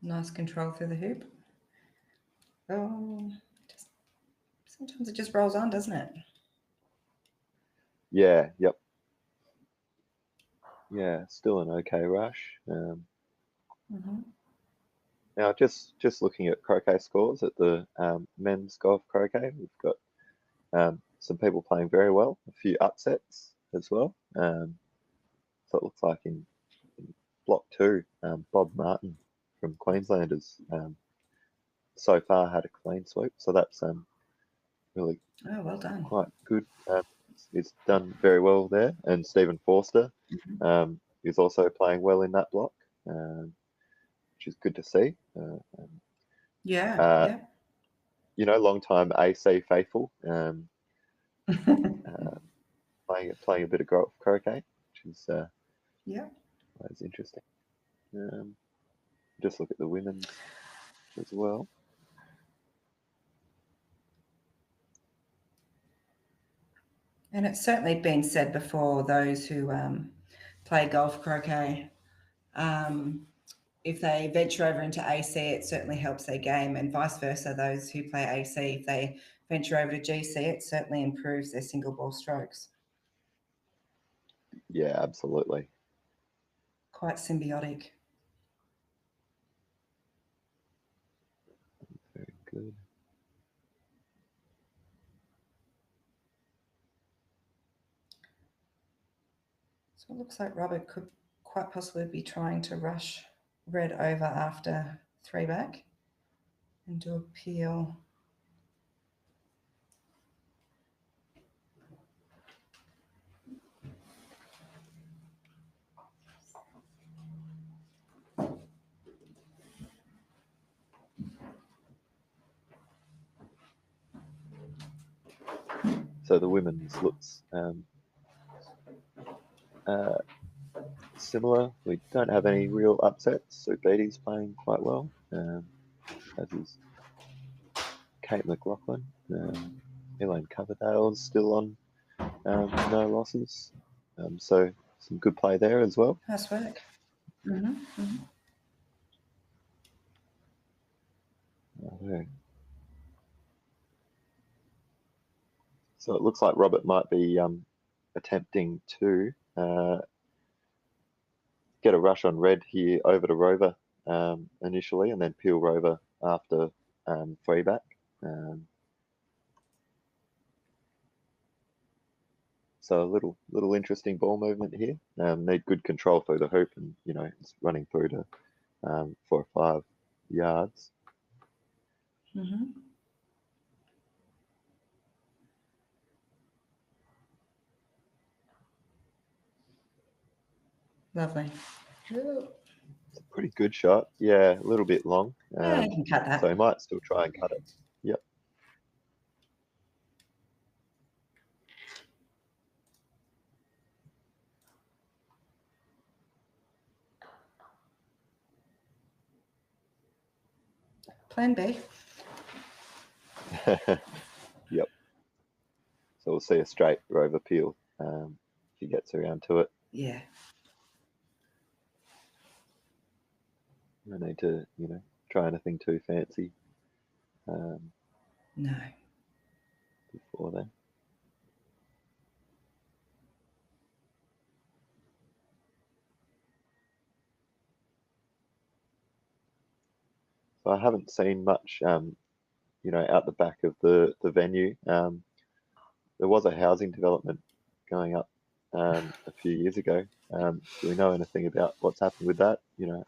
Nice control through the hoop. Oh, sometimes it just rolls on, doesn't it? Yeah, yep. Yeah, still an okay rush. Now, just looking at croquet scores at the men's golf croquet, we've got some people playing very well, a few upsets as well. So it looks like in block 2, Bob Martin from Queensland has so far had a clean sweep, so that's really well done. quite good. He's done very well there, and Stephen Forster is also playing well in that block, which is good to see. Yeah. You know, long time AC faithful, playing a bit of golf croquet, which is always interesting. Just look at the women's as well. And it's certainly been said before, those who play golf croquet, if they venture over into AC, it certainly helps their game, and vice versa. Those who play AC, if they venture over to GC, it certainly improves their single ball strokes. Yeah, absolutely. Quite symbiotic. Very good. So it looks like Robert could quite possibly be trying to rush red over after 3 back and do a peel. So the women's looks similar. We don't have any real upsets. So Beatty's playing quite well, as is Kate McLaughlin. Elaine Coverdale's still on no losses. So some good play there as well. Nice work. So it looks like Robert might be attempting to get a rush on red here over to Rover initially, and then peel Rover after 3 back. So a little interesting ball movement here. Need good control through the hoop, and you know it's running through to 4 or 5 yards. Lovely. It's a pretty good shot. Yeah, a little bit long. Yeah, you can cut that. So he might still try and cut it. Yep. Plan B. Yep. So we'll see a straight Rover peel if he gets around to it. Yeah. No need to, you know, try anything too fancy. No. Before then. So I haven't seen much, you know, out the back of the venue. There was a housing development going up a few years ago. Do we know anything about what's happened with that? You know,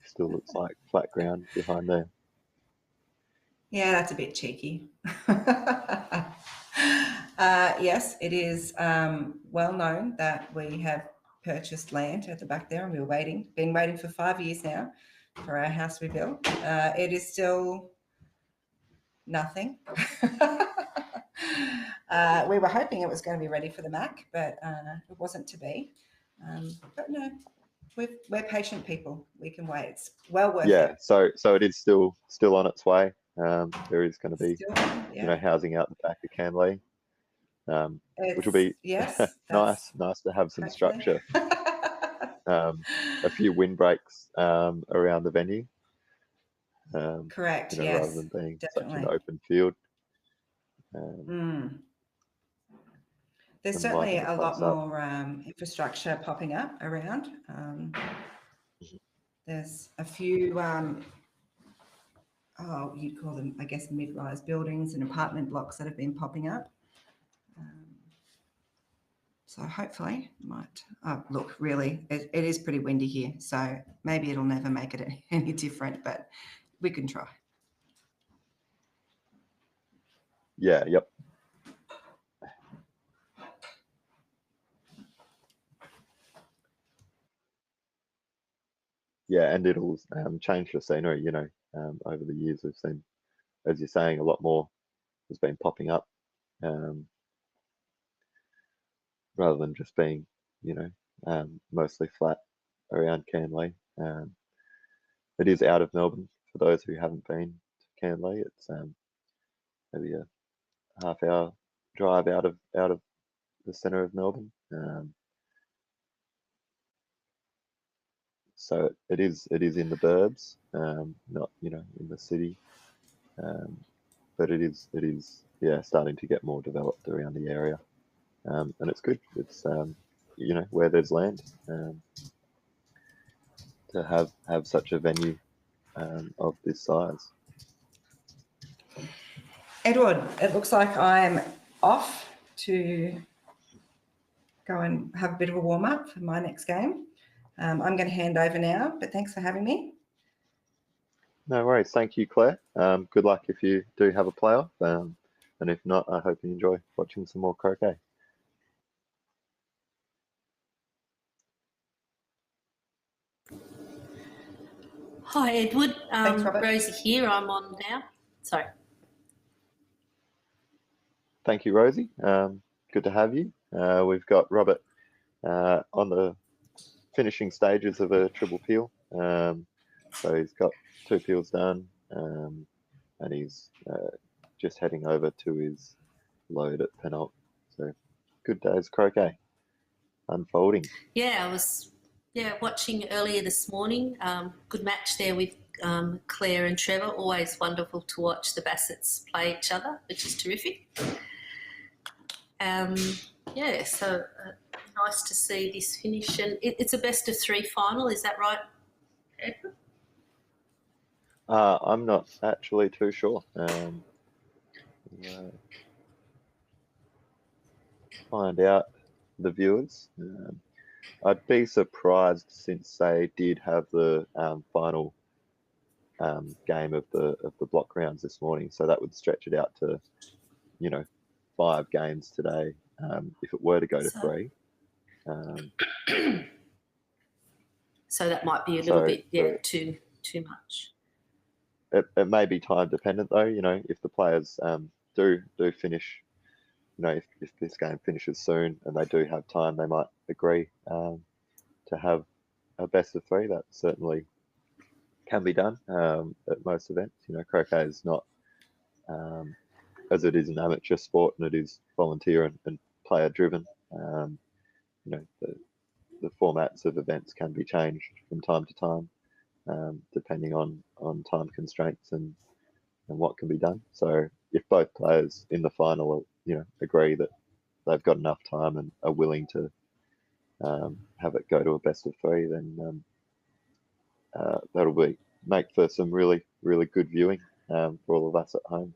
still looks like flat ground behind there. Yeah, that's a bit cheeky. Yes, it is well known that we have purchased land at the back there, and we were been waiting for 5 years now for our house to be built. It is still nothing. We were hoping it was going to be ready for the Mac, but it wasn't to be. But no, we're patient people. We can wait. It's well worth it. Yeah, so it is still on its way. There is going to be you know, housing out the back of Canley, which will be nice to have some structure. a few windbreaks around the venue. Correct. Rather Yes, than being such an definitely. open field. There's And certainly lighten the a lot place up. more infrastructure popping up around. There's a few, you'd call them, I guess, mid-rise buildings and apartment blocks that have been popping up. So hopefully might, look, really, it is pretty windy here. So maybe it'll never make it any different, but we can try. Yeah, yep. Yeah, and it'll change the scenery, over the years we've seen, as you're saying, a lot more has been popping up, rather than just being, mostly flat around Canley. It is out of Melbourne for those who haven't been to Canley. It's maybe a half-hour drive out of the centre of Melbourne. So it is in the burbs, not in the city, but it is starting to get more developed around the area, and it's good. It's where there's land, to have such a venue of this size. Edward, it looks like I'm off to go and have a bit of a warm up for my next game. I'm going to hand over now, but thanks for having me. No worries. Thank you, Claire. Good luck if you do have a playoff. And if not, I hope you enjoy watching some more croquet. Hi, Edward. Thanks, Robert. Rosie here. I'm on now. Sorry. Thank you, Rosie. Good to have you. We've got Robert on the finishing stages of a triple peel. So he's got 2 peels done, and he's just heading over to his load at Penalt. So good days croquet unfolding. Yeah, I was watching earlier this morning. Good match there with Claire and Trevor. Always wonderful to watch the Bassets play each other, which is terrific. So nice to see this finish. And it's a best of 3 final, is that right, Edward? I'm not actually too sure. Find out the viewers. I'd be surprised since they did have the final game of the block rounds this morning, so that would stretch it out to 5 games today, if it were to go to 3. So that might be a little bit too much. It may be time dependent though. If the players do finish, if this game finishes soon and they do have time, they might agree to have a best of 3. That certainly can be done at most events. Croquet is not, as it is an amateur sport and it is volunteer and player driven. The formats of events can be changed from time to time, depending on time constraints and what can be done. So if both players in the final, agree that they've got enough time and are willing to have it go to a best of 3, then that'll make for some really, really good viewing for all of us at home.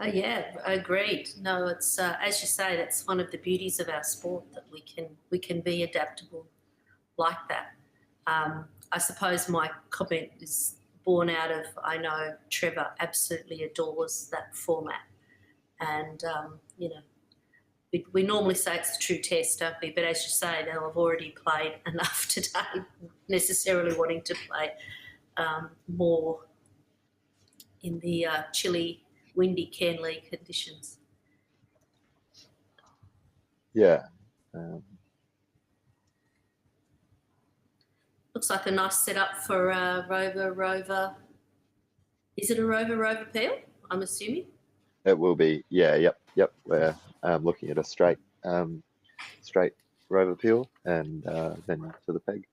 Yeah, agreed. No, it's as you say, that's one of the beauties of our sport, that we can be adaptable like that. I suppose my comment is born out of, I know Trevor absolutely adores that format, and we normally say it's the true test, don't we? But as you say, they'll have already played enough today, necessarily wanting to play more in the chilly, windy Canley conditions. Yeah. Looks like a nice setup for Rover. Is it a Rover peel? I'm assuming. It will be. Yeah. Yep. We're looking at a straight rover peel, and then to the peg.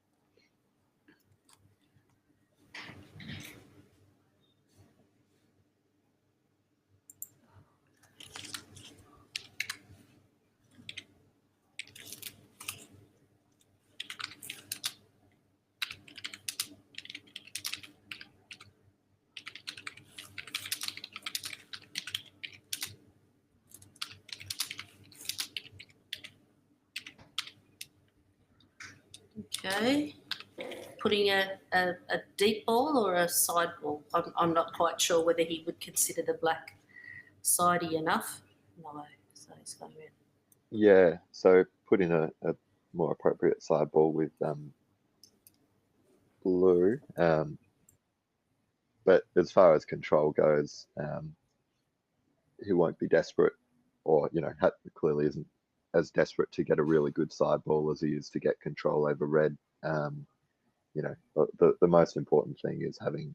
Okay. Putting a deep ball or a side ball. I'm not quite sure whether he would consider the black sidey enough. No, so he's going in. Yeah, so put in a more appropriate side ball with blue. But as far as control goes, he won't be desperate, or clearly isn't as desperate to get a really good side ball as he is to get control over red. The most important thing is having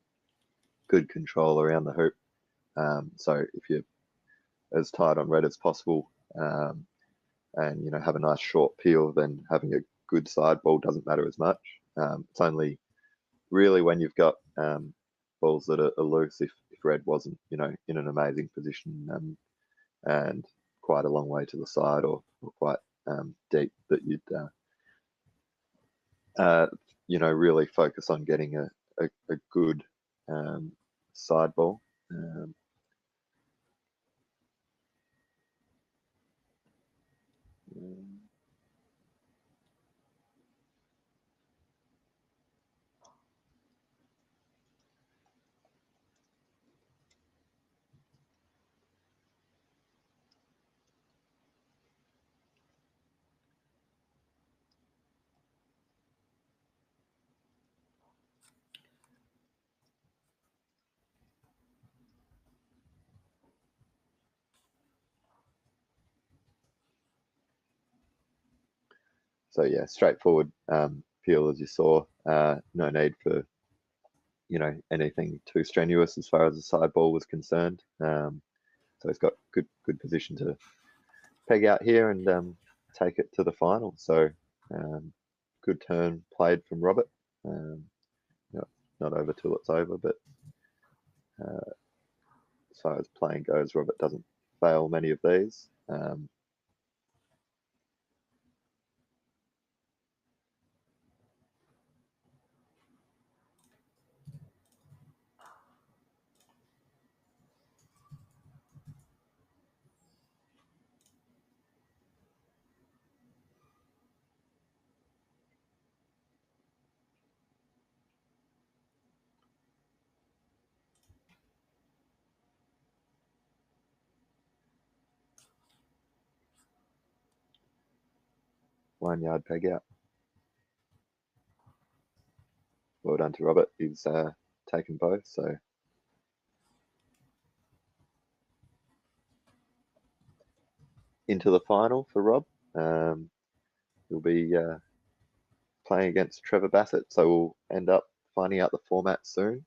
good control around the hoop. So if you're as tight on red as possible, and have a nice short peel, then having a good side ball doesn't matter as much. It's only really when you've got balls that are loose, if red wasn't in an amazing position and quite a long way to the side or quite deep, that you'd really focus on getting a good side ball. So yeah, straightforward peel as you saw. No need for anything too strenuous as far as the side ball was concerned. So he's got good position to peg out here and take it to the final. So good turn played from Robert. Not over till it's over, but as far as playing goes, Robert doesn't fail many of these. One yard peg out. Well done to Robert. He's taken both, so into the final for Rob. He'll be playing against Trevor Bassett, so we'll end up finding out the format soon.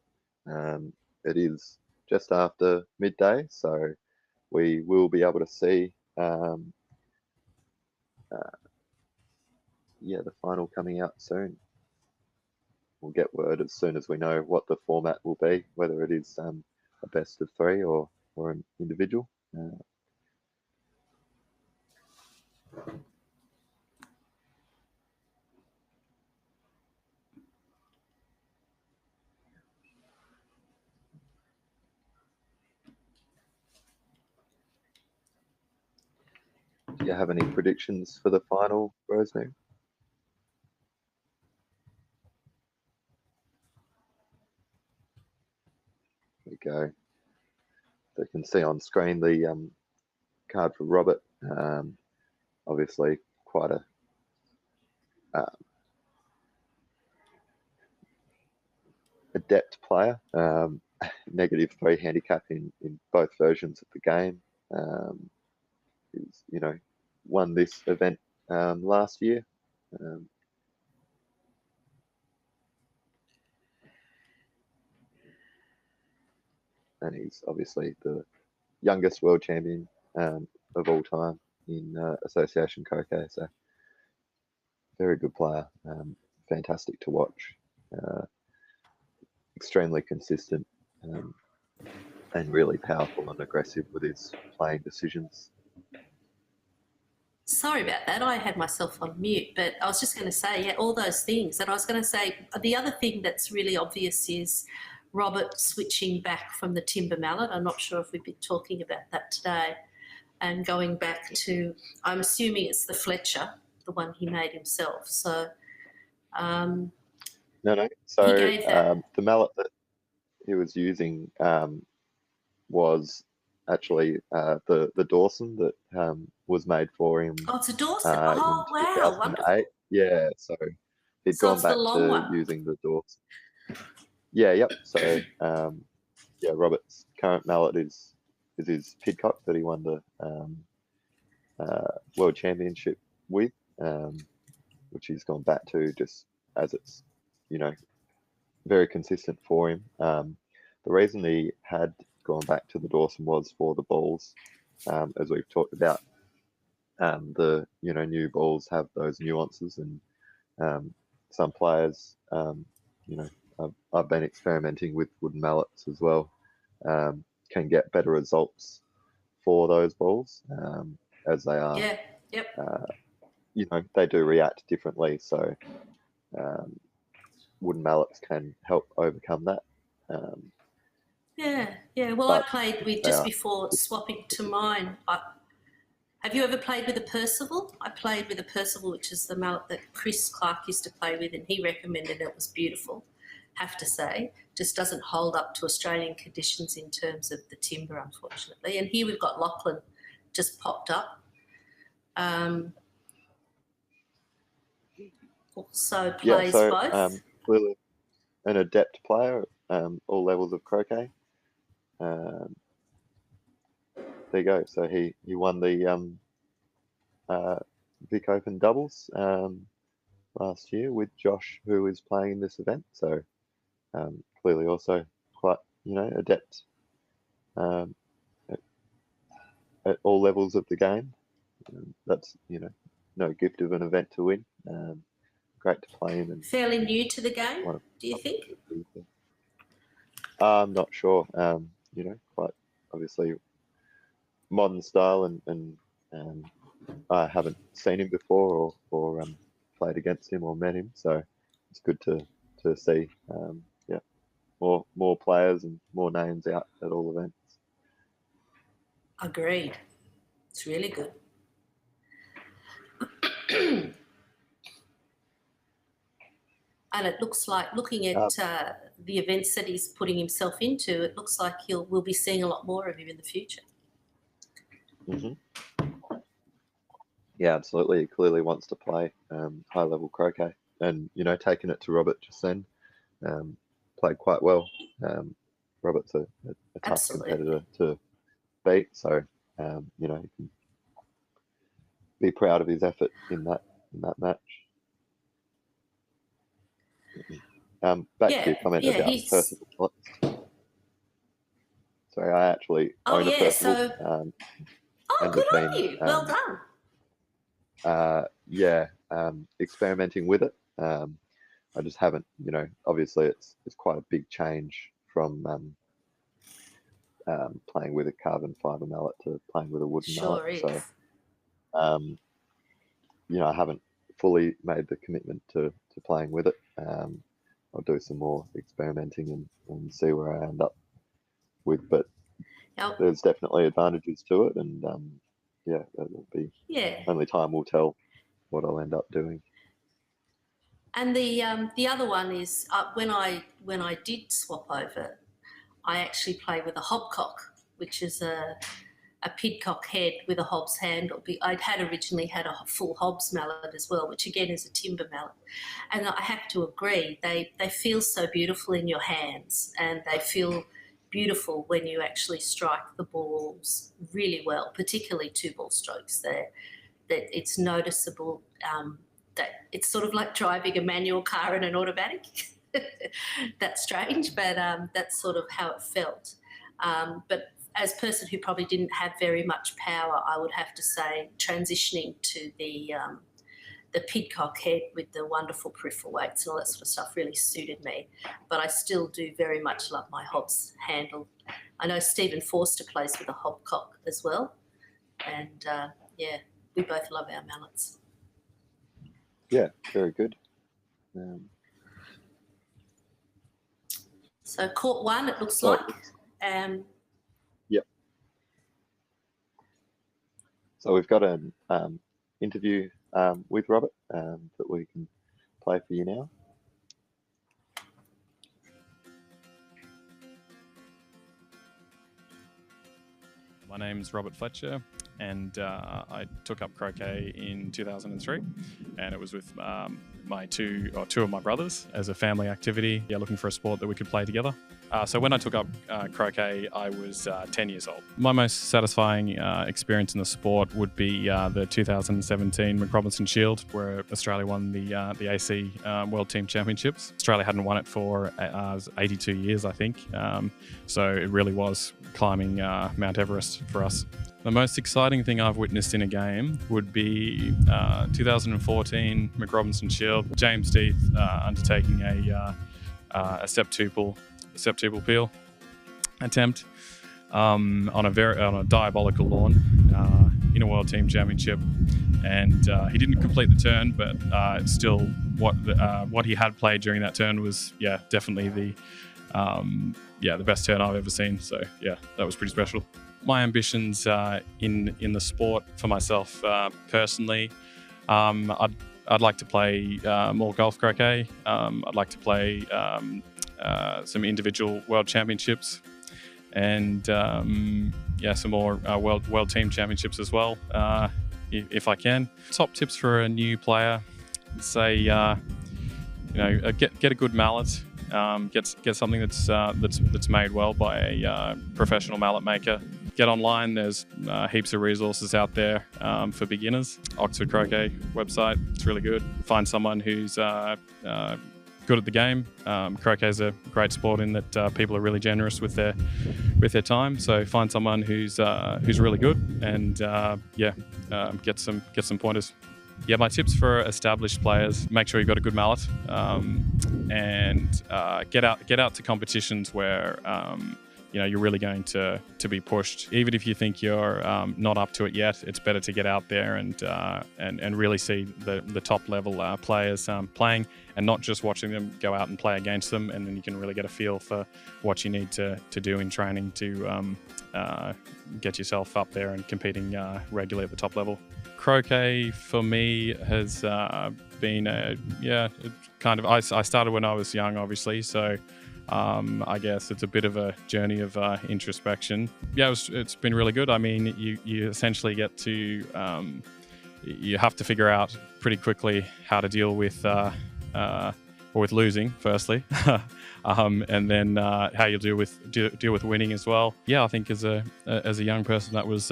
It is just after midday, so we will be able to see the final coming out soon. We'll get word as soon as we know what the format will be, whether it is a best of three or an individual. Do you have any predictions for the final, Rosemary? There we go. So you can see on screen the card for Robert. Obviously, quite a adept player. -3 handicap in both versions of the game. He's won this event last year. And he's obviously the youngest world champion of all time in Association Croquet. So very good player. Fantastic to watch. Extremely consistent, and really powerful and aggressive with his playing decisions. Sorry about that. I had myself on mute, but I was just going to say, yeah, all those things. And I was going to say the other thing that's really obvious is Robert switching back from the timber mallet. I'm not sure if we've been talking about that today. And going back to, I'm assuming it's the Fletcher, the one he made himself. So, No. So he gave that. the mallet that he was using was actually the Dawson that was made for him Oh, it's a Dawson. in Oh, wow, 2008. wonderful. Yeah, so he'd So gone it's the back long to one. using the Dawson. Yeah, yep. So yeah, Robert's current mallet is his Pidcock that he won the World Championship with, which he's gone back to just as it's, very consistent for him. The reason he had gone back to the Dawson was for the balls, as we've talked about. The new balls have those nuances, and some players, I've been experimenting with wooden mallets as well, can get better results for those balls, as they are. Yeah, yep. They do react differently, so wooden mallets can help overcome that. Yeah. Well, I played with, just are- before swapping to mine, have you ever played with a Percival? I played with a Percival, which is the mallet that Chris Clark used to play with, and he recommended it was beautiful, have to say. Just doesn't hold up to Australian conditions in terms of the timber, unfortunately. And here we've got Lachlan just popped up. Also plays both. Clearly an adept player, all levels of croquet. There you go. So he won the Vic Open doubles last year with Josh, who is playing in this event. So clearly also quite adept at all levels of the game. That's no gift of an event to win. Great to play in. And fairly new to the game, do you think? I'm not sure. Quite obviously modern style, and I haven't seen him before or played against him or met him, so it's good to see more players and more names out at all events. Agreed. It's really good. And it looks like, looking at the events that he's putting himself into, it looks like we'll be seeing a lot more of him in the future. Mm-hmm. Yeah, absolutely. He clearly wants to play high level croquet, and taking it to Robert just then, played quite well. Robert's a tough competitor to beat, so he can be proud of his effort in that match. Back to your comment about Percival. Sorry, I actually own a Percival. Good on you. Well done. Experimenting with it. I just haven't, obviously it's quite a big change from playing with a carbon fiber mallet to playing with a wooden mallet. Is. So, I haven't fully made the commitment to playing with it. I'll do some more experimenting and see where I end up with, but there's definitely advantages to it, and it'll be only time will tell what I'll end up doing. And the other one is when I did swap over, I actually play with a hobcock, which is a pidcock head with a Hobbs handle. I'd originally had a full Hobbs mallet as well, which again is a timber mallet. And I have to agree, they feel so beautiful in your hands, and they feel beautiful when you actually strike the balls really well, particularly 2-ball strokes there. That it's noticeable that it's sort of like driving a manual car in an automatic. That's strange, but that's sort of how it felt. But as a person who probably didn't have very much power, I would have to say transitioning to the the pidcock head with the wonderful peripheral weights and all that sort of stuff really suited me. But I still do very much love my Hobbs handle. I know Stephen Forster plays with a hobcock as well. And, we both love our mallets. Yeah, very good. So court one, it looks So- like. Yep. So we've got an interview with Robert that we can play for you now. My name's Robert Fletcher, and I took up croquet in 2003, and it was with two of my brothers as a family activity, looking for a sport that we could play together. So when I took up croquet, I was 10 years old. My most satisfying experience in the sport would be the 2017 McRobinson Shield, where Australia won the AC World Team Championships. Australia hadn't won it for 82 years, I think. So it really was climbing Mount Everest for us. The most exciting thing I've witnessed in a game would be 2014 McRobinson Shield. James Deeth undertaking a septuple peel attempt on a diabolical lawn in a World Team Championship, and he didn't complete the turn, but still what he had played during that turn was definitely the best turn I've ever seen. So that was pretty special. My ambitions in the sport for myself personally, I'd like to play more golf croquet. I'd like to play some individual world championships, and some more world team championships as well, if I can. Top tips for a new player: say, get a good mallet. Get something that's made well by a professional mallet maker. Get online. There's heaps of resources out there for beginners. Oxford Croquet website, it's really good. Find someone who's good at the game. Croquet is a great sport in that people are really generous with their time. So find someone who's really good, and get some pointers. Yeah, my tips for established players: make sure you've got a good mallet, and get out to competitions where you're really going to be pushed. Even if you think you're not up to it yet, it's better to get out there and really see the top level players playing, and not just watching them go out and play against them. And then you can really get a feel for what you need to do in training to get yourself up there and competing regularly at the top level. Croquet for me has been I started when I was young, obviously, so I guess it's a bit of a journey of introspection. It's been really good. I mean, you essentially get to you have to figure out pretty quickly how to deal with losing, firstly, and then how you'll deal with winning as well. Yeah, I think as a young person, that was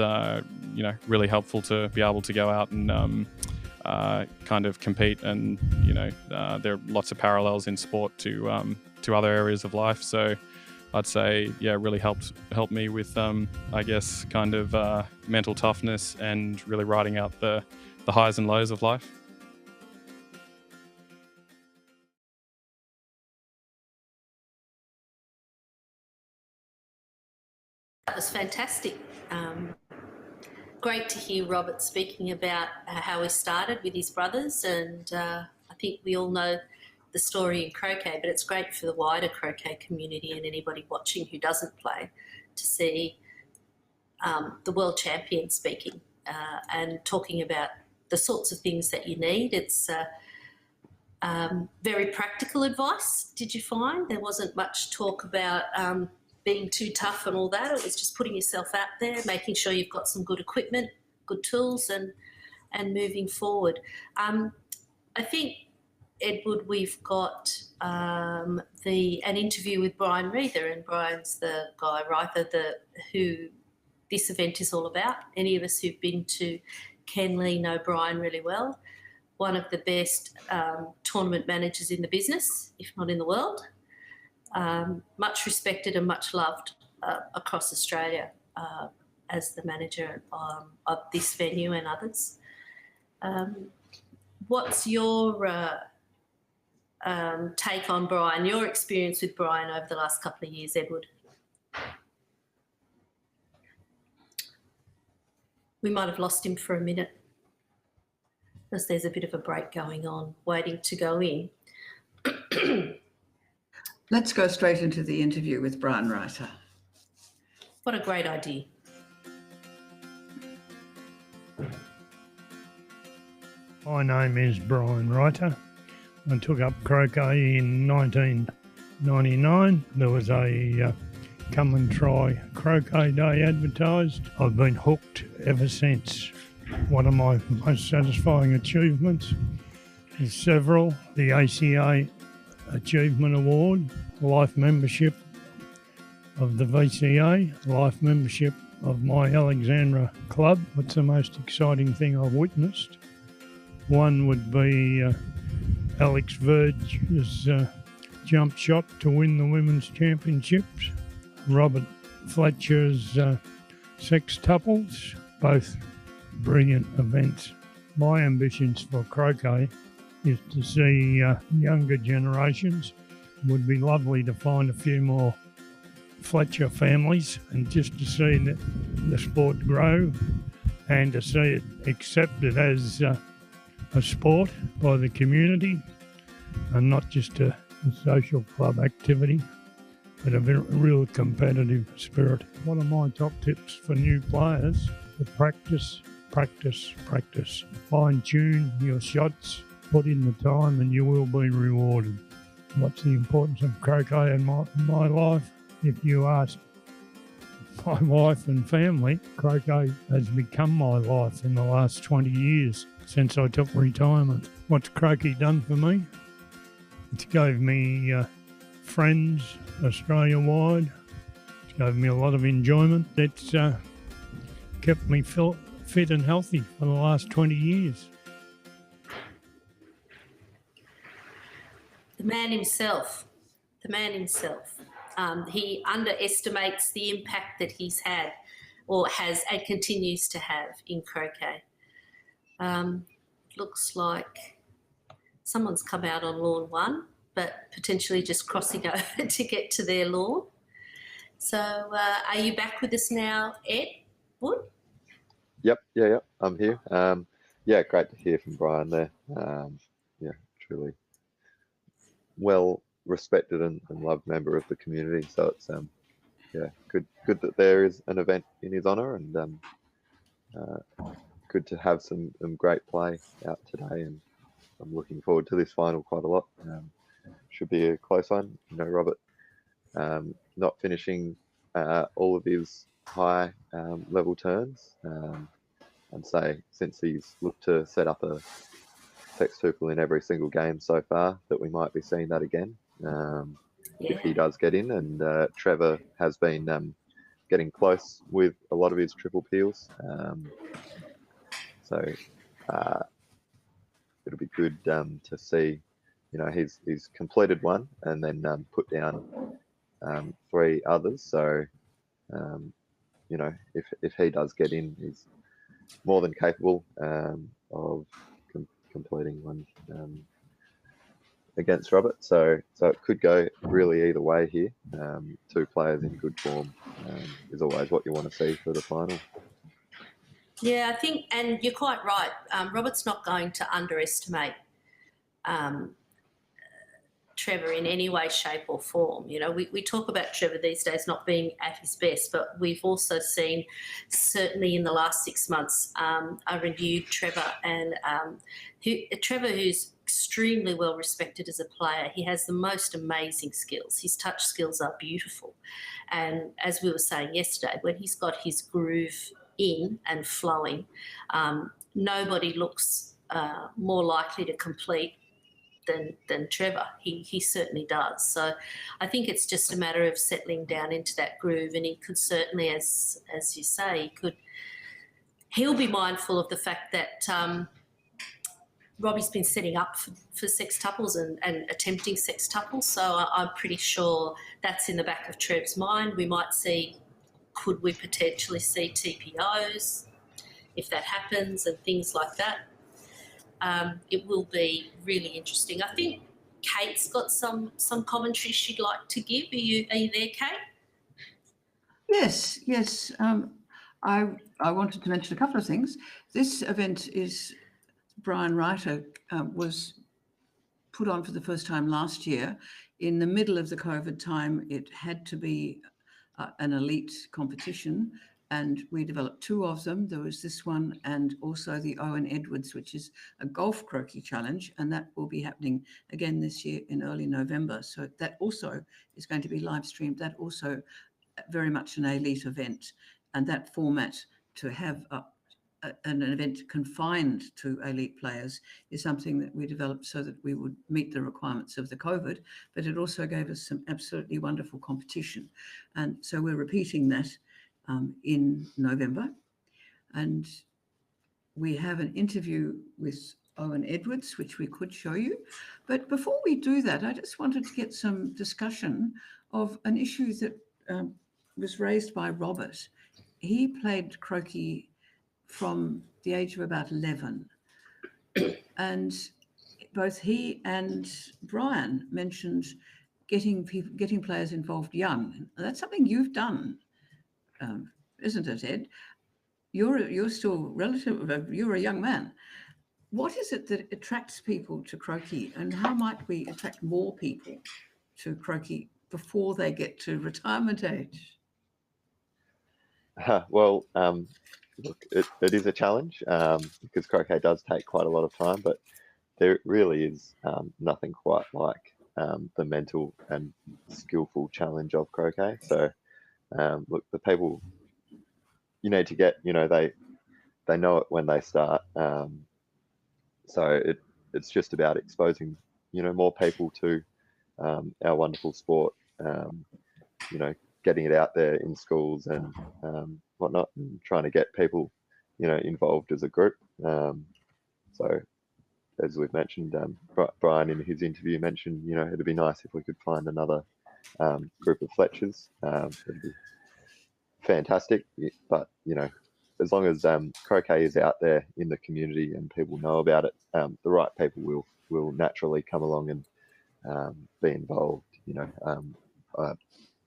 really helpful to be able to go out and kind of compete, and there are lots of parallels in sport to other areas of life. So I'd say really helped me with I guess kind of mental toughness and really riding out the highs and lows of life. That was fantastic. Great to hear Robert speaking about how he started with his brothers, and I think we all know the story in croquet, but it's great for the wider croquet community and anybody watching who doesn't play to see the world champion speaking and talking about the sorts of things that you need. It's very practical advice. Did you find there wasn't much talk about being too tough and all that? It was just putting yourself out there, making sure you've got some good equipment, good tools, and moving forward. I think, Edward, we've got an interview with Brian Reither, and Brian's the guy, Reither, who this event is all about. Any of us who've been to Kenley know Brian really well. One of the best tournament managers in the business, if not in the world. Much respected and much loved across Australia as the manager of this venue and others. what's your take on Brian, your experience with Brian over the last couple of years, Edward? We might have lost him for a minute because there's a bit of a break going on, waiting to go in. Let's go straight into the interview with Brian Reither. What a great idea. My name is Brian Reither. I took up croquet in 1999. There was a come and try croquet day advertised. I've been hooked ever since. One of my most satisfying achievements is several. The ACA Achievement Award, life membership of the VCA, life membership of my Alexandra club. What's the most exciting thing I've witnessed? One would be Alex Verge's jump shot to win the women's championships. Robert Fletcher's sextuples, both brilliant events. My ambitions for croquet is to see younger generations. It would be lovely to find a few more Fletcher families and just to see the sport grow and to see it accepted as a sport by the community and not just a social club activity, but a real competitive spirit. One of my top tips for new players: to practice, practice, practice. Fine-tune your shots, put in the time and you will be rewarded. What's the importance of croquet in my life? If you ask my wife and family, croquet has become my life in the last 20 years since I took retirement. What's croquet done for me? It's gave me friends Australia-wide. It's gave me a lot of enjoyment. It's kept me fit and healthy for the last 20 years. The man himself. He underestimates the impact that he's had or has and continues to have in croquet. Looks like someone's come out on lawn 1, but potentially just crossing over to get to their lawn. So are you back with us now, Ed Wood? Yep, I'm here. Great to hear from Brian there. Truly well respected and loved member of the community. So it's good that there is an event in his honour, and good to have some great play out today. And I'm looking forward to this final quite a lot. Should be a close one. You know, Robert not finishing all of his high level turns. I'd say since he's looked to set up a sextuple in every single game so far, that we might be seeing that again if he does get in. And Trevor has been getting close with a lot of his triple peels. So it'll be good to see. You know, he's completed one and then put down 3 others. So you know, if he does get in, he's more than capable of completing one against Robert. So it could go really either way here. 2 players in good form is always what you want to see for the final. Yeah, I think, and you're quite right. Robert's not going to underestimate Trevor in any way, shape or form. You know, we talk about Trevor these days not being at his best, but we've also seen, certainly in the last 6 months, a renewed Trevor, and Trevor who's extremely well respected as a player. He has the most amazing skills. His touch skills are beautiful. And as we were saying yesterday, when he's got his groove in and flowing, nobody looks more likely to complete than Trevor. He certainly does. So I think it's just a matter of settling down into that groove, and he could certainly, as you say, he'll be mindful of the fact that Robbie's been setting up for sextuples and attempting sextuples. So I'm pretty sure that's in the back of Trev's mind. We might see, could we potentially see TPOs if that happens and things like that. it will be really interesting. I think Kate's got some commentary she'd like to give. Are you there, Kate? Yes. I wanted to mention a couple of things. This event is Brian Reither was put on for the first time last year. In the middle of the COVID time, it had to be an elite competition, and we developed two of them. There was this one and also the Owen Edwards, which is a golf croquet challenge, and that will be happening again this year in early November. So that also is going to be live streamed. That also very much an elite event, and that format to have an event confined to elite players is something that we developed so that we would meet the requirements of the COVID, but it also gave us some absolutely wonderful competition. And so we're repeating that in November. And we have an interview with Owen Edwards, which we could show you. But before we do that, I just wanted to get some discussion of an issue that was raised by Robert. He played croquet from the age of about 11. And both he and Brian mentioned getting players involved young. That's something you've done, isn't it, Ed? You're still you're a young man. What is it that attracts people to croquet, and how might we attract more people to croquet before they get to retirement age? Well, look, it is a challenge because croquet does take quite a lot of time, but there really is nothing quite like the mental and skillful challenge of croquet. So, look, the people you need to get, they know it when they start. So it's just about exposing, more people to our wonderful sport. Getting it out there in schools and whatnot, and trying to get people, involved as a group. So, as we've mentioned, Brian in his interview mentioned, it'd be nice if we could find another group of Fletchers. It'd be fantastic. But as long as croquet is out there in the community and people know about it, the right people will naturally come along and be involved.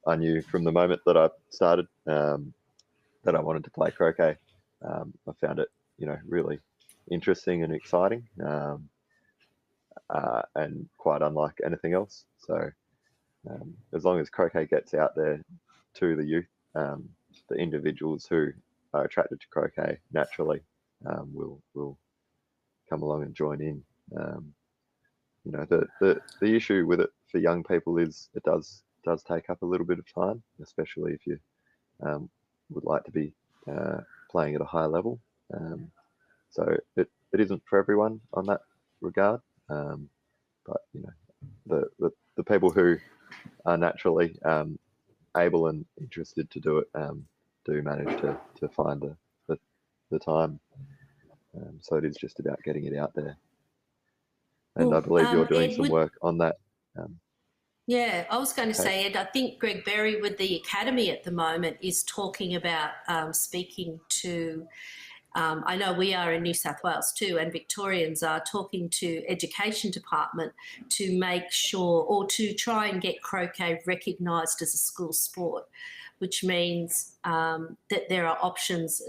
I knew from the moment that I started that I wanted to play croquet. I found it, really interesting and exciting, and quite unlike anything else. So as long as croquet gets out there to the youth, the individuals who are attracted to croquet naturally will come along and join in. The issue with it for young people is it does take up a little bit of time, especially if you would like to be playing at a high level. So it isn't for everyone on that regard. But the people who are naturally able and interested to do it do manage to find the time. So it is just about getting it out there. And I believe you're doing some work on that. Yeah, I was going to say, Ed, I think Greg Berry with the Academy at the moment is talking about speaking to, I know we are in New South Wales too, and Victorians are talking to Education Department to make sure, or to try and get croquet recognised as a school sport, which means that there are options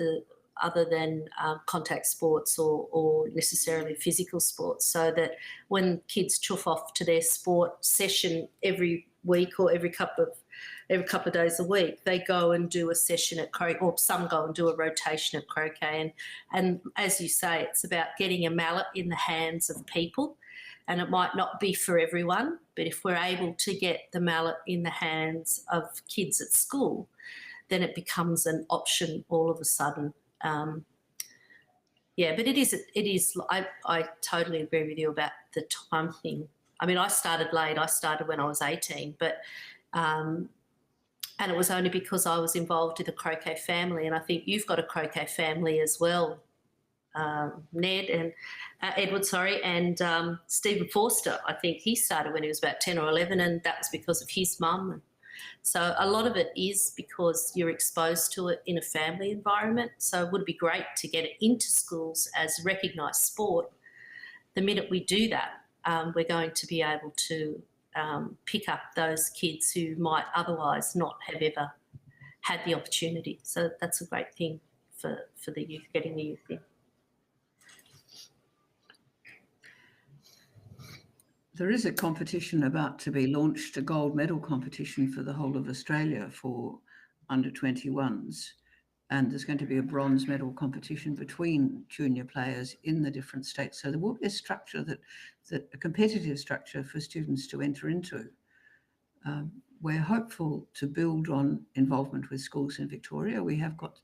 other than contact sports or necessarily physical sports, so that when kids chuff off to their sport session every week or every couple of days a week, they go and do a session at croquet, or some go and do a rotation at croquet. And as you say, it's about getting a mallet in the hands of people, and it might not be for everyone, but if we're able to get the mallet in the hands of kids at school, then it becomes an option all of a sudden. But it is. I totally agree with you about the time thing. I mean, I started late. I started when I was 18, but and it was only because I was involved in the croquet family, and I think you've got a croquet family as well, Ned and Edward, and Stephen Forster. I think he started when he was about 10 or 11, and that was because of his mum. So a lot of it is because you're exposed to it in a family environment. So it would be great to get it into schools as recognised sport, the minute we do that, we're going to be able to pick up those kids who might otherwise not have ever had the opportunity. So that's a great thing for the youth, getting the youth in. There is a competition about to be launched, a gold medal competition for the whole of Australia for under 21s. And there's going to be a bronze medal competition between junior players in the different states. So there will be a structure a competitive structure for students to enter into. We're hopeful to build on involvement with schools in Victoria. We have got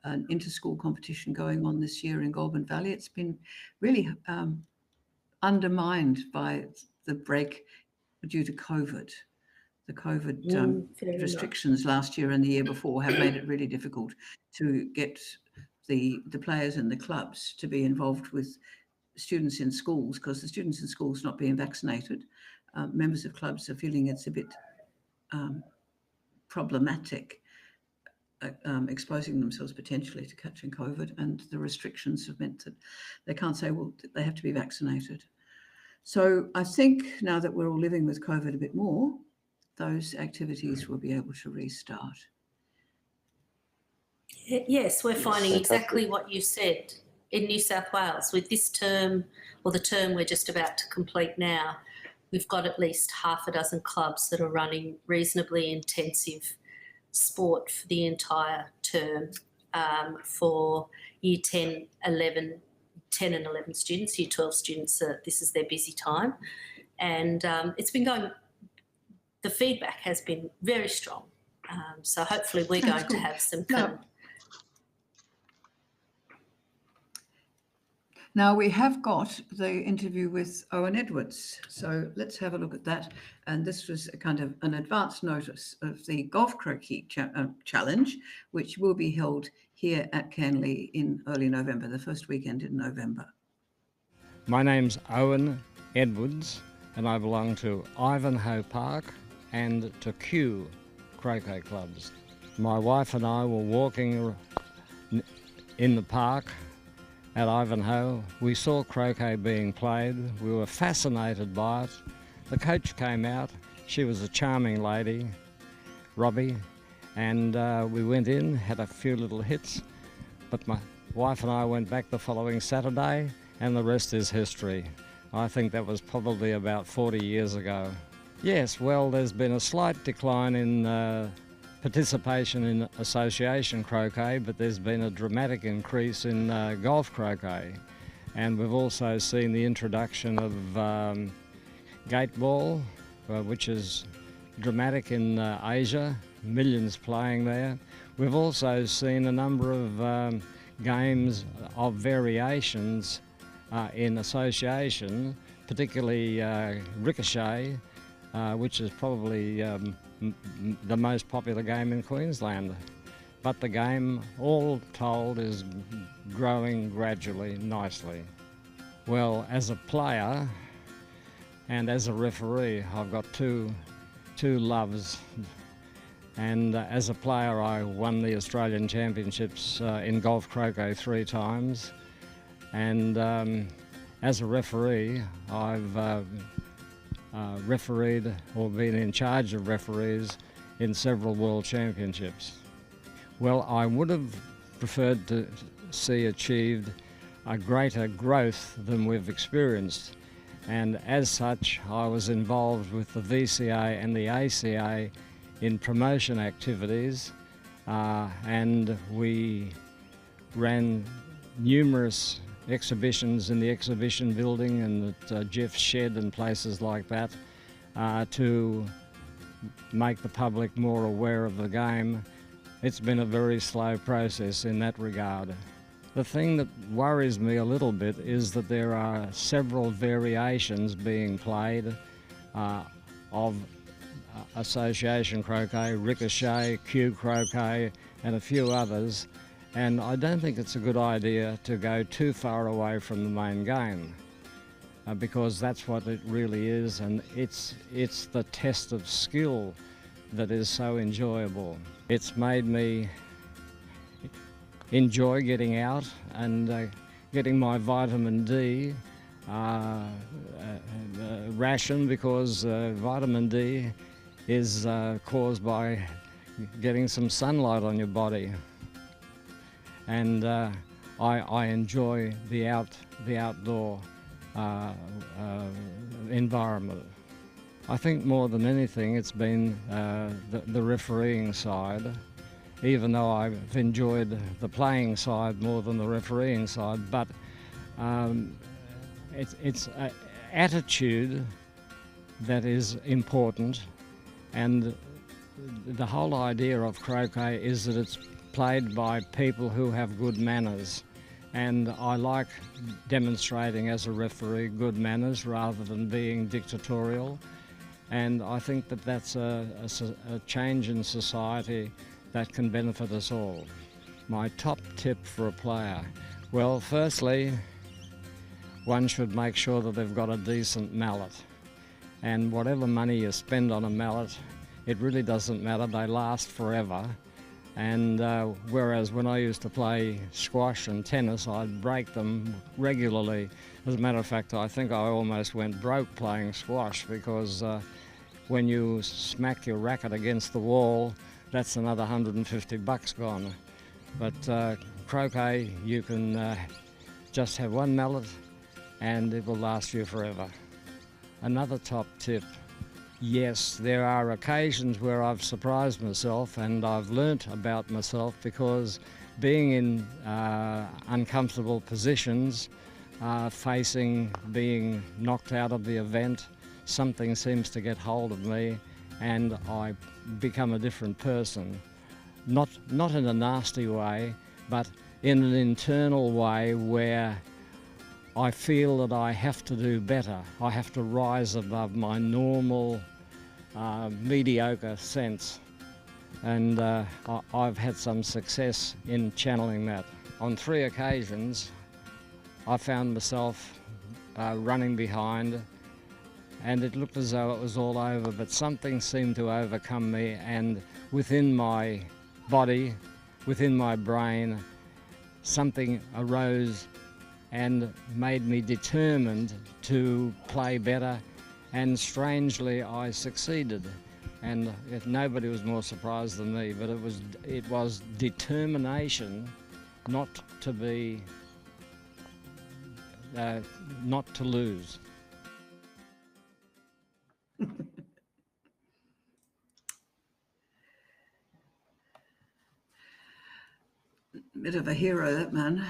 an inter-school competition going on this year in Goulburn Valley. It's been really undermined by the break due to COVID. The COVID restrictions last year and the year before have made it really difficult to get the players and the clubs to be involved with students in schools, because the students in schools not being vaccinated. Members of clubs are feeling it's a bit problematic, exposing themselves potentially to catching COVID, and the restrictions have meant that they can't say, well, they have to be vaccinated. So I think now that we're all living with COVID a bit more, those activities will be able to restart. Yes, we're finding exactly what you said in New South Wales. With this term, or the term we're just about to complete now, we've got at least half a dozen clubs that are running reasonably intensive sport for the entire term for year 10 and 11 students. Year 12 students, this is their busy time. And it's been going, the feedback has been very strong. So hopefully we're going to have some... Now we have got the interview with Owen Edwards, so let's have a look at that. And this was a kind of an advance notice of the Golf Croquet Challenge, which will be held here at Canley in early November, the first weekend in November. My name's Owen Edwards, and I belong to Ivanhoe Park and to Kew Croquet Clubs. My wife and I were walking in the park at Ivanhoe. We saw croquet being played. We were fascinated by it. The coach came out. She was a charming lady, Robbie, and we went in, had a few little hits, but my wife and I went back the following Saturday, and the rest is history. I think that was probably about 40 years ago. Yes, well, there's been a slight decline in participation in association croquet, but there's been a dramatic increase in golf croquet. And we've also seen the introduction of gate ball, which is dramatic in Asia, millions playing there. We've also seen a number of games of variations in association, particularly Ricochet, which is probably the most popular game in Queensland. But the game, all told, is growing gradually, nicely. Well, as a player and as a referee, I've got two loves. And as a player, I won the Australian Championships in golf croquet 3 times. And as a referee, I've refereed or been in charge of referees in several world championships. Well, I would have preferred to see achieved a greater growth than we've experienced, and as such I was involved with the VCA and the ACA in promotion activities, and we ran numerous exhibitions in the exhibition building and at Jeff's shed and places like that to make the public more aware of the game. It's been a very slow process in that regard. The thing that worries me a little bit is that there are several variations being played of association croquet, ricochet, cue croquet and a few others. And I don't think it's a good idea to go too far away from the main game because that's what it really is, and it's the test of skill that is so enjoyable. It's made me enjoy getting out and getting my vitamin D ration because vitamin D is caused by getting some sunlight on your body. And I enjoy the outdoor environment. I think more than anything it's been the refereeing side, even though I've enjoyed the playing side more than the refereeing side, but it's attitude that is important, and the whole idea of croquet is that it's played by people who have good manners, and I like demonstrating as a referee good manners rather than being dictatorial, and I think that that's a change in society that can benefit us all. My top tip for a player, well, firstly, one should make sure that they've got a decent mallet, and whatever money you spend on a mallet, it really doesn't matter, they last forever. And whereas when I used to play squash and tennis, I'd break them regularly. As a matter of fact, I think I almost went broke playing squash because when you smack your racket against the wall, that's another $150 gone. But croquet, you can just have one mallet and it will last you forever. Another top tip, yes, there are occasions where I've surprised myself and I've learnt about myself because being in uncomfortable positions, facing being knocked out of the event, something seems to get hold of me and I become a different person. Not in a nasty way, but in an internal way where I feel that I have to do better. I have to rise above my normal mediocre sense. And I've had some success in channeling that. On 3 occasions, I found myself running behind and it looked as though it was all over, but something seemed to overcome me, and within my body, within my brain, something arose and made me determined to play better, and strangely I succeeded. And nobody was more surprised than me, but it was determination not to be, not to lose. Bit of a hero, that man.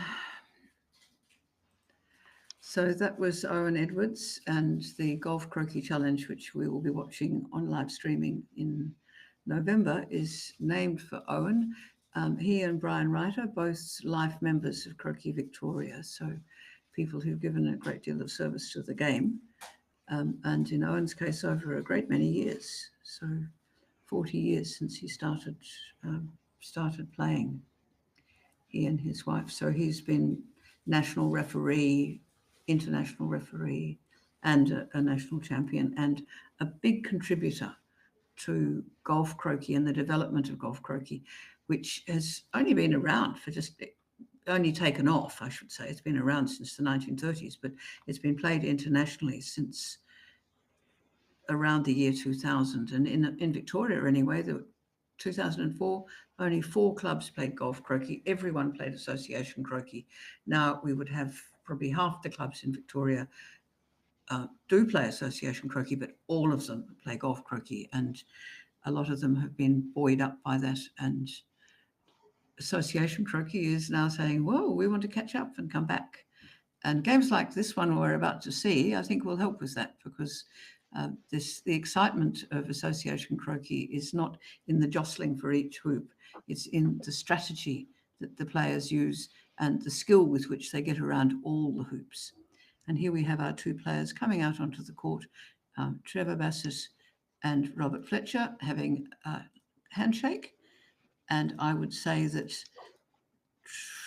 So that was Owen Edwards, and the Golf Croquet Challenge, which we will be watching on live streaming in November, is named for Owen. He and Brian Reither, both life members of Croquet Victoria, so people who've given a great deal of service to the game. And in Owen's case, over a great many years, so 40 years since he started playing, he and his wife. So he's been national referee, international referee, and a national champion, and a big contributor to golf croquet and the development of golf croquet, which has only been around for only taken off, I should say. It's been around since the 1930s, but it's been played internationally since around the year 2000. And in Victoria, anyway, 2004, only 4 clubs played golf croquet. Everyone played association croquet. Now we would have probably half the clubs in Victoria do play association croquet, but all of them play golf croquet. And a lot of them have been buoyed up by that. And association croquet is now saying, whoa, we want to catch up and come back. And games like this one we're about to see, I think will help with that, because the excitement of association croquet is not in the jostling for each hoop. It's in the strategy that the players use and the skill with which they get around all the hoops. And here we have our 2 players coming out onto the court, Trevor Bassett and Robert Fletcher, having a handshake. And I would say that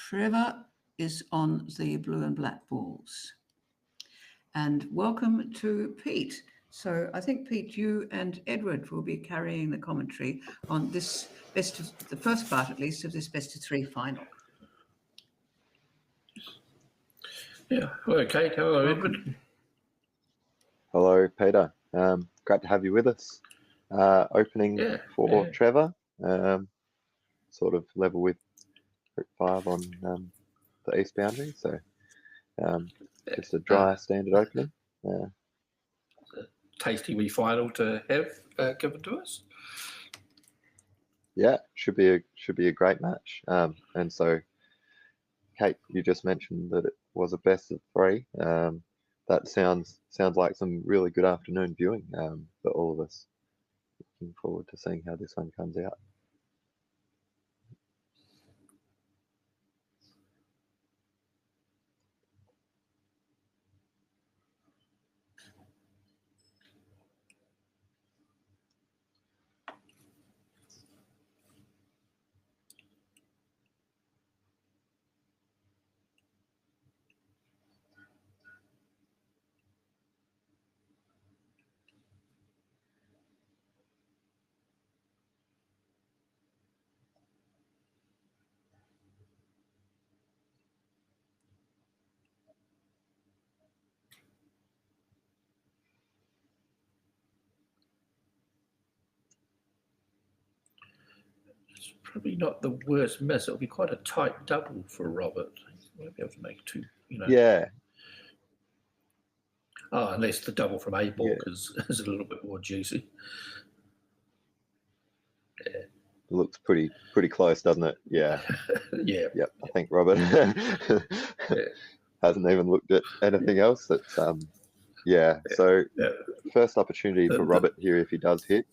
Trevor is on the blue and black balls. And welcome to Pete. So I think, Pete, you and Edward will be carrying the commentary on this the first part, at least, of this best of 3 final. Yeah. Hello, Kate. Hello, Edward. Hello, Peter. Great to have you with us. Opening Yeah, for yeah. Trevor, sort of level with Group 5 on the east boundary, so just a dry standard opening. Tasty wee final to have given to us. Yeah, should be a great match. And so, Kate, you just mentioned that it was a best of 3. That sounds like some really good afternoon viewing for all of us. Looking forward to seeing how this one comes out. It's probably not the worst miss. It'll be quite a tight double for Robert. He won't be able to make 2, Yeah, Oh, unless the double from A balk Yeah. is a little bit more juicy. it looks pretty close, doesn't it? Yeah. Yeah. Yep. I think Robert hasn't even looked at anything else. That's yeah. So Yeah. first opportunity for The- Robert here if he does hit.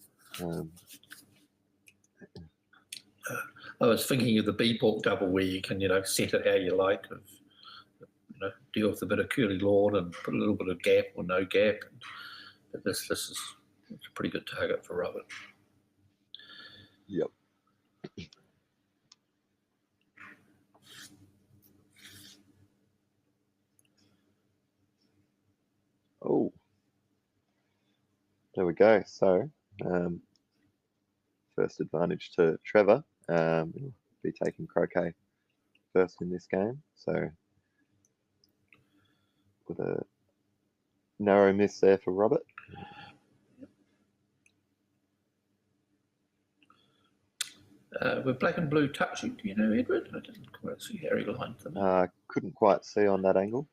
I was thinking of the B balk double where you can, set it how you like. Deal with a bit of curly lawn and put a little bit of gap or no gap. But this is a pretty good target for Robert. Yep. Oh, there we go. So first advantage to Trevor. He'll be taking Croquet first in this game. So with a narrow miss there for Robert. With black and blue touching, do you know, Edward? I didn't quite see how he lined them. Couldn't quite see on that angle.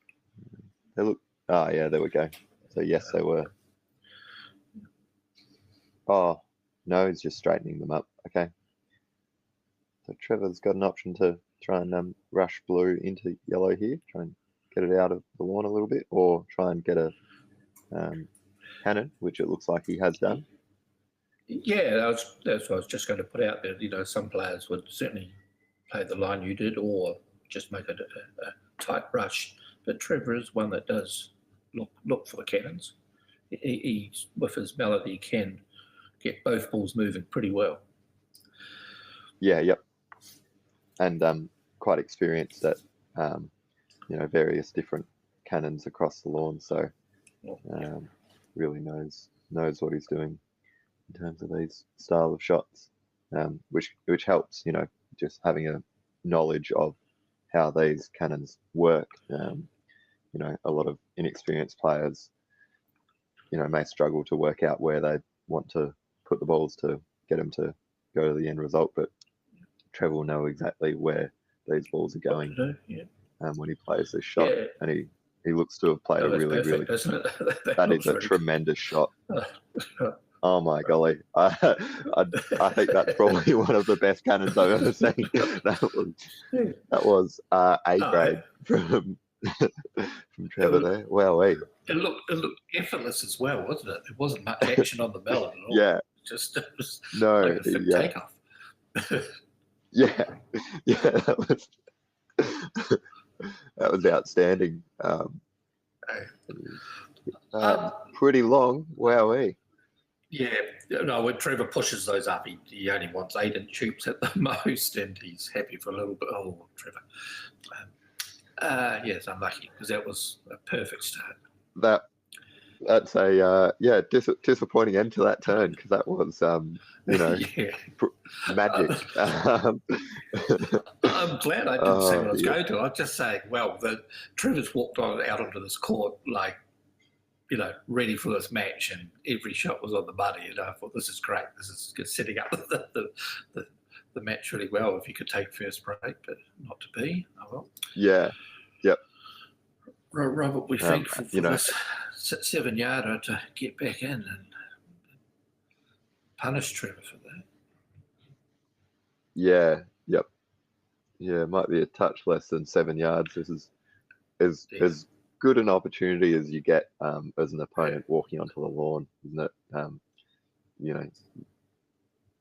They look. Oh yeah, there we go. So yes, they were. Oh no, he's just straightening them up. Okay. So Trevor's got an option to try and rush blue into yellow here, try and get it out of the lawn a little bit, or try and get a cannon, which it looks like he has done. Yeah, that's what I was just going to put out there. Some players would certainly play the line you did, or just make it a tight rush. But Trevor is one that does look for the cannons. He with his melody, can get both balls moving pretty well. Yeah, yep. And quite experienced at various different cannons across the lawn, so really knows what he's doing in terms of these style of shots, which helps, just having a knowledge of how these cannons work. A lot of inexperienced players, may struggle to work out where they want to put the balls to get them to go to the end result, but Trevor will know exactly where these balls are going when he plays this shot, and he looks to have played a really, perfect, really. Isn't it? That is a tremendous shot. Oh my golly! I think that's probably one of the best cannons I've ever seen. That was A grade from Trevor there. Wow, It looked effortless as well, wasn't it? There wasn't much action on the melon at all. Yeah. Just No, like a thick takeoff. Yeah, that was outstanding. Pretty long. Wowee. Yeah, no, when Trevor pushes those up, he only wants 8-inch tubes at the most, and he's happy for a little bit. Oh, Trevor. Yes, unlucky, because that was a perfect start. That's a disappointing end to that turn, because that was Yeah. magic. I'm glad I didn't say what I was yeah. going to. I was just saying, well, Trevor's walked out onto this court like, ready for this match, and every shot was on the money. And I thought, this is great. This is good, setting up the match really well. If you could take first break, but not to be. Oh well. Yeah. Yep. Robert, we're thankful for you know, this 7-yarder to get back in and punish Trevor for that. Yeah. Yep. Yeah, it might be a touch less than 7 yards. This is as good an opportunity as you get as an opponent walking onto the lawn, isn't it? You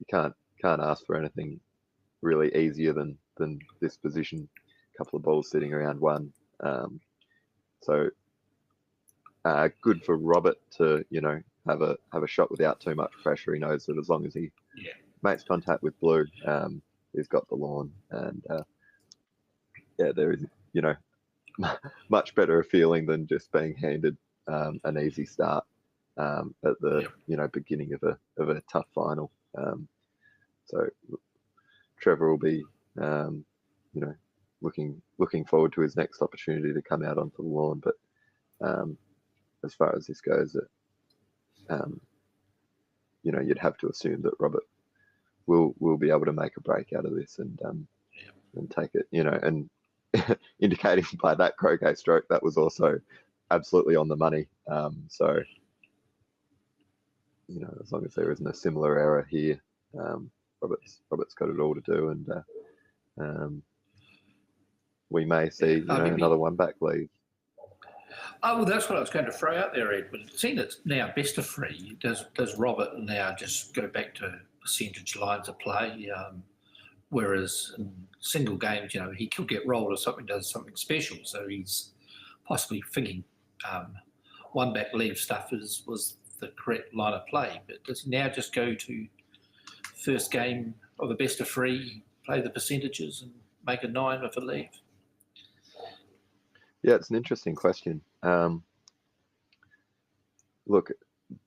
can't ask for anything really easier than this position. A couple of balls sitting around one. So good for Robert to have a shot without too much pressure. He knows that as long as he makes contact with blue, he's got the lawn, and there is much better a feeling than just being handed an easy start at the beginning of a tough final. So Trevor will be looking forward to his next opportunity to come out onto the lawn. But as far as this goes, you'd have to assume that Robert will be able to make a break out of this and take it, and indicating by that croquet stroke that was also absolutely on the money. So as long as there isn't a similar error here, Robert's got it all to do, and we may see another one back leave. Oh, well, that's what I was going to throw out there, Edward. Seeing it's now best of 3, does Robert now just go back to percentage lines of play? Whereas in single games, he could get rolled if something does something special. So he's possibly thinking one back leave stuff was the correct line of play. But does he now just go to first game of a best of 3, play the percentages and make a 9 with a leave? Yeah, it's an interesting question. Look,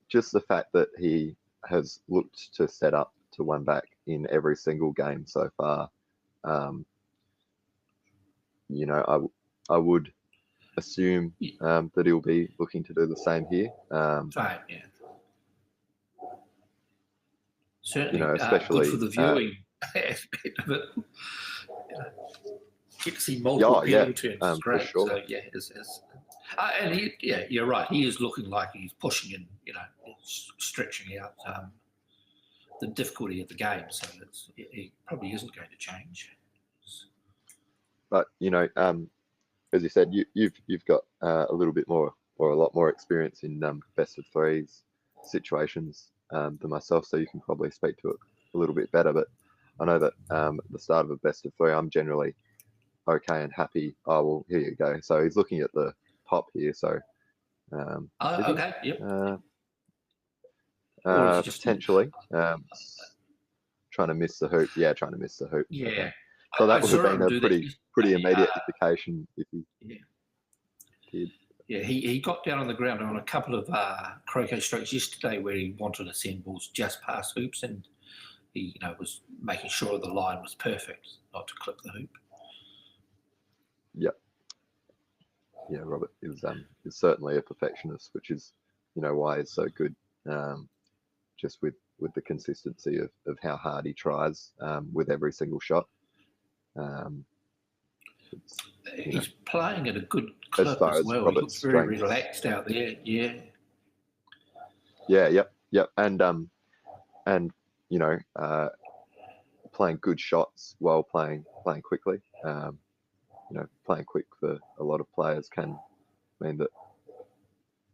just the fact that he has looked to set up to one back in every single game so far, I would assume that he'll be looking to do the same here. Same, yeah. Certainly, especially good for the viewing aspect of it. Get to see multiple appealing turns. It's great. Sure. So and you're right. He is looking like he's pushing and stretching out the difficulty of the game. So it probably isn't going to change. But as you said, you've got a little bit more or a lot more experience in best of 3s situations than myself, so you can probably speak to it a little bit better. But I know that at the start of a best of 3, I'm generally okay and happy. Oh well, here you go. So he's looking at the top here. So okay, yep. Potentially trying to miss the hoop. Yeah, trying to miss the hoop. Yeah. Okay. So that would have been a pretty immediate indication if he did. Yeah, he got down on the ground on a couple of croquet strokes yesterday where he wanted to send balls just past hoops, and he was making sure the line was perfect, not to clip the hoop. Yep. Yeah, Robert is certainly a perfectionist, which is why he's so good. Just with the consistency of how hard he tries with every single shot. He's playing at a good clip as well. He looks very relaxed out there. Yeah. Yeah. Yep. And playing good shots while playing quickly. Playing quick for a lot of players can mean that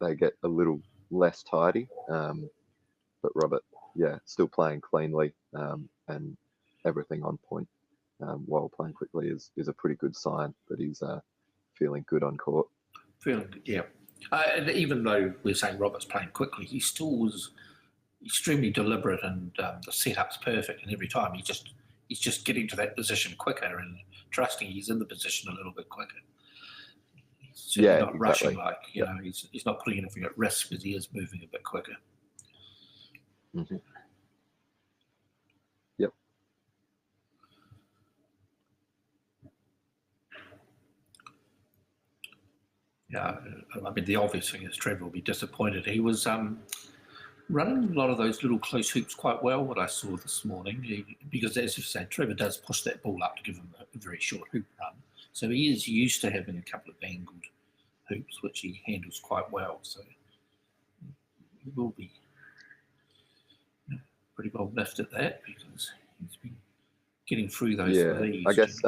they get a little less tidy. But Robert, still playing cleanly and everything on point while playing quickly is a pretty good sign that he's feeling good on court. Feeling good, yeah. And even though we're saying Robert's playing quickly, he still was extremely deliberate, and the setup's perfect. And every time he's just getting to that position quicker and trusting he's in the position a little bit quicker. certainly Yeah, not rushing exactly. like, you know, he's not putting anything at risk because he is moving a bit quicker. Mhm. Yep. Yeah, I mean, the obvious thing is Trevor will be disappointed. He was running a lot of those little close hoops quite well, what I saw this morning, because as you say, Trevor does push that ball up to give him a very short hoop run. So he is used to having a couple of angled hoops, which he handles quite well. So he will be pretty well miffed at that because he's been getting through those Yeah, leads. I guess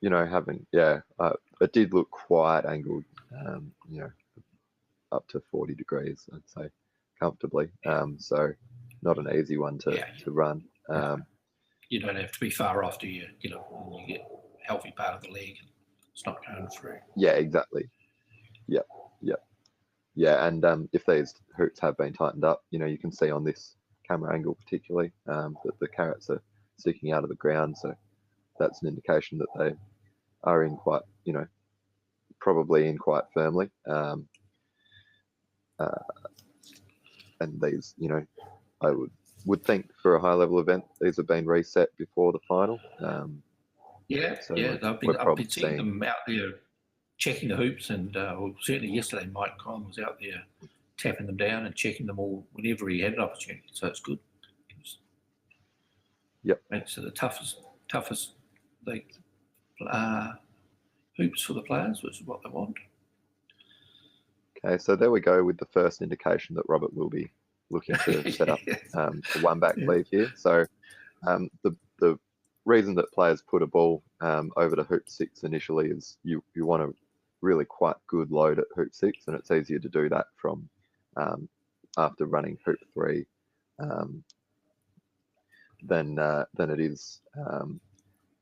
you know, it did look quite angled, you know, up to 40 degrees, I'd say, comfortably. So not an easy one to run. You don't have to be far off, do you? You know, when you get a healthy part of the leg, it's not going through. Yeah, exactly. Yep. Yeah, and if these hoops have been tightened up, you know, you can see on this camera angle particularly that the carrots are sticking out of the ground. So that's an indication that they are in quite, you know, probably in quite firmly. And these, you know, I would think for a high level event, these have been reset before the final. So I've been seeing them out there checking the hoops, and certainly yesterday Mike Conn was out there tapping them down and checking them all whenever he had an opportunity. So it's good. Yep. Makes it the toughest hoops for the players, which is what they want. Okay, so there we go with the first indication that Robert will be looking to set up a one-back leave here. So the reason that players put a ball over to hoop 6 initially is you want a really quite good load at hoop 6, and it's easier to do that from after running hoop 3 than it is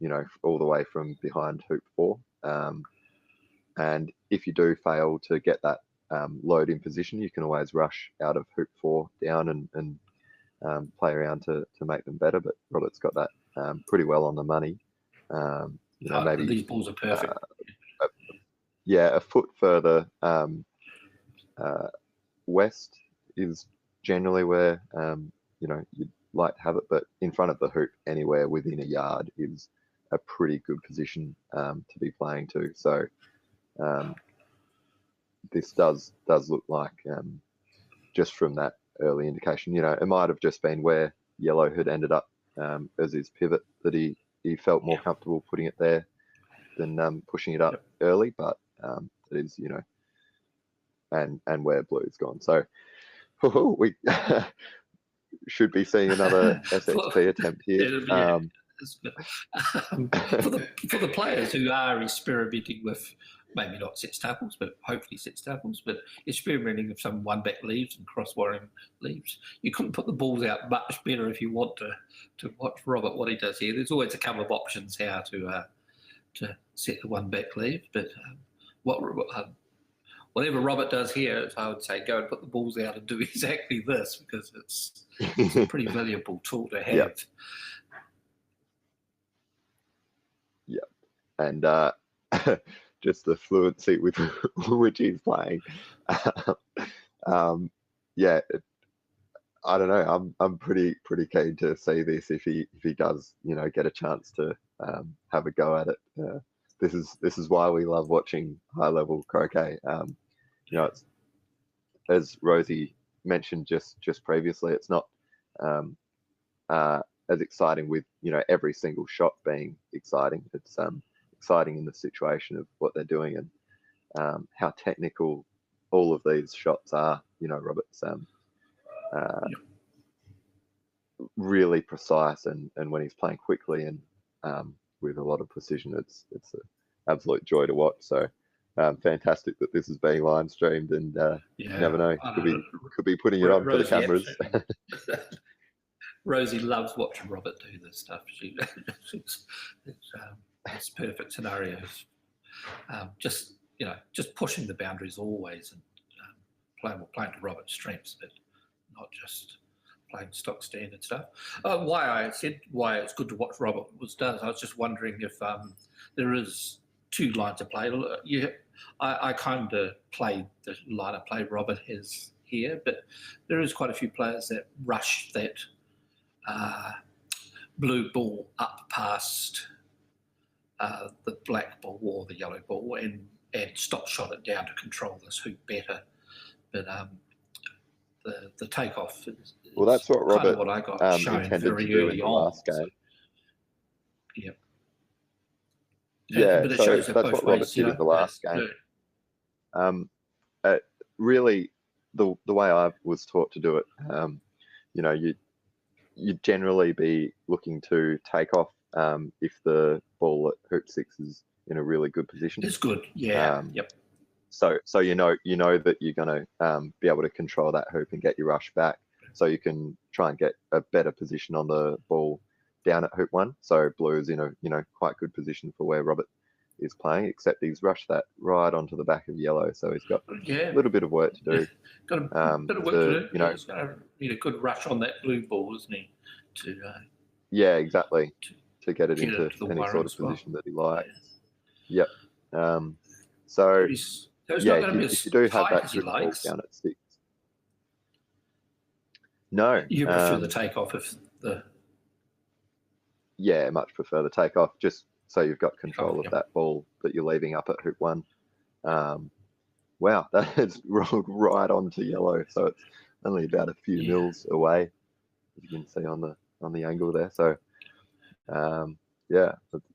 you know, all the way from behind hoop 4. And if you do fail to get that load in position, you can always rush out of hoop 4 down and play around to make them better. But Robert's got that pretty well on the money. You know, maybe these balls are perfect. A foot further west is generally where you know, you'd like to have it, but in front of the hoop, anywhere within a yard is a pretty good position to be playing to. So this does look like, just from that early indication, you know, it might have just been where yellow had ended up as his pivot, that he felt more comfortable putting it there than pushing it up early, but it is, you know, and where blue's gone. So we should be seeing another SXP attempt here. For the players who are experimenting with, maybe not set staples, but hopefully set staples, but experimenting with some one-back leaves and cross-wiring leaves, you couldn't put the balls out much better if you want to watch Robert, what he does here. There's always a couple of options how to set the one-back leave, but whatever Robert does here, I would say go and put the balls out and do exactly this, because it's a pretty valuable tool to have. And just the fluency with which he's playing. I don't know. I'm pretty keen to see this if he does, you know, get a chance to have a go at it. This is why we love watching high level croquet. You know, it's, as Rosie mentioned just previously, it's not as exciting with, you know, every single shot being exciting. It's exciting in the situation of what they're doing and how technical all of these shots are. You know, Robert's really precise, and when he's playing quickly and with a lot of precision, it's an absolute joy to watch. So fantastic that this is being live streamed, and you never know, could be putting it on for the cameras. Rosie loves watching Robert do this stuff. It's perfect scenarios. Just pushing the boundaries always, and playing to Robert's strengths, but not just playing stock standard stuff. Why it's good to watch Robert does. I was just wondering if there is two lines of play. I kind of play the line of play Robert has here, but there is quite a few players that rush that blue ball up past the black ball or the yellow ball and stop shot it down to control this hoop better. But the takeoff is Well, that's what kind of Robert what I got shown intended to very do in early the on. last game. Yep. Yeah, but it so shows it that's both what Robert ways, did in the last game. Really, the way I was taught to do it, you know, you'd generally be looking to take off if the ball at hoop 6 is in a really good position. It's good, yeah. Yep. So you know that you're going to be able to control that hoop and get your rush back, so you can try and get a better position on the ball down at hoop 1. So blue's in a quite good position for where Robert is playing, except he's rushed that right onto the back of yellow, so he's got a little bit of work to do. Got a bit of work to do. You know, he's going to need a good rush on that blue ball, isn't he? Yeah, exactly. To get it get into it to the any wire sort of as well. position that he likes. Yep. So It's yeah, not going to be if you do have tight that as he good ball likes. down at 6. No. You prefer the takeoff if the Yeah, much prefer the takeoff, just so you've got control of Yep. that ball that you're leaving up at hoop 1. Wow, that has rolled right onto yellow, so it's only about a few mils away, as you can see on the angle there. So yeah, it's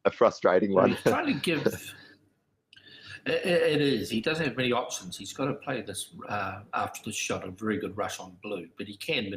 a frustrating one. he's trying to give. It is. He doesn't have many options. He's got to play this after the shot a very good rush on blue, but he can